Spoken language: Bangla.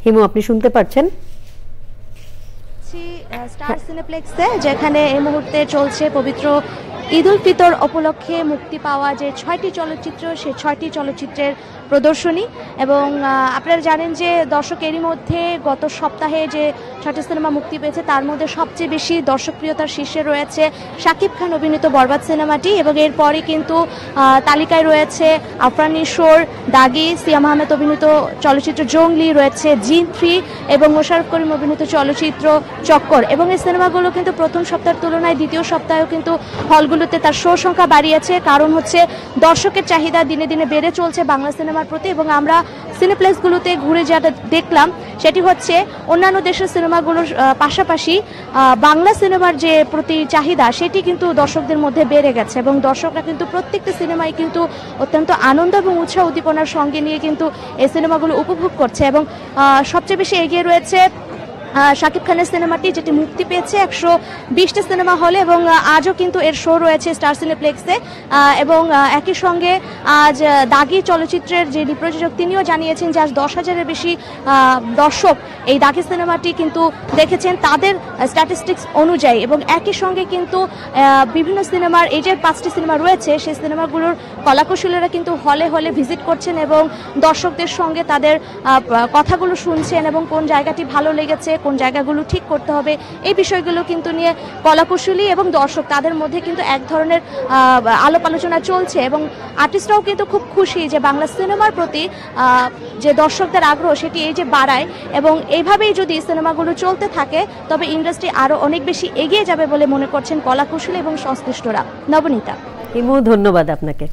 হিমু, আপনি শুনতে পাচ্ছেন? স্টার সিনেপ্লেক্সে যেখানে এই মুহূর্তে চলছে পবিত্র ঈদ উল ফিতর উপলক্ষে মুক্তি পাওয়া যে 6টি চলচ্চিত্র, সেই 6টি চলচ্চিত্রের প্রদর্শনী। এবং আপনারা জানেন যে দর্শক এরই মধ্যে গত সপ্তাহে যে 6টি সিনেমা মুক্তি পেয়েছে তার মধ্যে সবচেয়ে বেশি দর্শকপ্রিয়তার শীর্ষে রয়েছে শাকিব খান অভিনীত বরবাদ সিনেমাটি, এবং এরপরে কিন্তু তালিকায় রয়েছে আফরান নিশোর দাগি, সিয়াম আহমেদ অভিনীত চলচ্চিত্র জঙ্গলি, রয়েছে জিন 3 এবং মোশাররফ করিম অভিনীত চলচ্চিত্র চক্কর। এবং এই সিনেমাগুলো কিন্তু প্রথম সপ্তাহের তুলনায় দ্বিতীয় সপ্তাহেও কিন্তু হলগুলোতে তার শো সংখ্যা বাড়িয়েছে, কারণ হচ্ছে দর্শকের চাহিদা দিনে দিনে বেড়ে চলছে বাংলা সিনেমার প্রতি। এবং আমরা সিনেপ্লেক্সগুলোতে ঘুরে যেটা দেখলাম সেটি হচ্ছে অন্যান্য দেশের সিনেমাগুলোর পাশাপাশি বাংলা সিনেমার যে প্রতি চাহিদা সেটি কিন্তু দর্শকদের মধ্যে বেড়ে গেছে, এবং দর্শকরা কিন্তু প্রত্যেকটা সিনেমাই কিন্তু অত্যন্ত আনন্দ এবং উৎসাহ উদ্দীপনার সঙ্গে নিয়ে কিন্তু এই সিনেমাগুলো উপভোগ করছে। এবং সবচেয়ে বেশি এগিয়ে রয়েছে শাকিব খানের সিনেমাটি, যেটি মুক্তি পেয়েছে 120টা সিনেমা হলে, এবং আজও কিন্তু এর শো রয়েছে স্টার সিনেপ্লেক্সে। এবং একই সঙ্গে আজ দাগি চলচ্চিত্রের যে প্রযোজক তিনিও জানিয়েছেন যে আজ 10,000-এর বেশি দর্শক এই দাগি সিনেমাটি কিন্তু দেখেছেন তাদের স্ট্যাটিস্টিক্স অনুযায়ী। এবং একই সঙ্গে কিন্তু বিভিন্ন সিনেমার এই যে 5টি সিনেমা রয়েছে সেই সিনেমাগুলোর কলাকুশলীরা কিন্তু হলে হলে ভিজিট করছেন এবং দর্শকদের সঙ্গে তাদের কথাগুলো শুনছেন, এবং কোন জায়গাটি ভালো লেগেছে, কোন জায়গাগুলো ঠিক করতে হবে, এই বিষয়গুলো কিন্তু নিয়ে কলাকুশলী এবং দর্শক তাদের মধ্যে কিন্তু এক ধরনের আলাপ আলোচনা চলছে। এবং আর্টিস্টরাও কিন্তু খুব খুশি যে বাংলা সিনেমার প্রতি যে দর্শকদের আগ্রহ সেটি এই যে বাড়ায়, এবং এইভাবেই যদি সিনেমাগুলো চলতে থাকে তবে ইন্ডাস্ট্রি আরও অনেক বেশি এগিয়ে যাবে বলে মনে করছেন কলাকুশলী এবং সংশ্লিষ্টরা। নবনীতা। হিমু, ধন্যবাদ আপনাকে।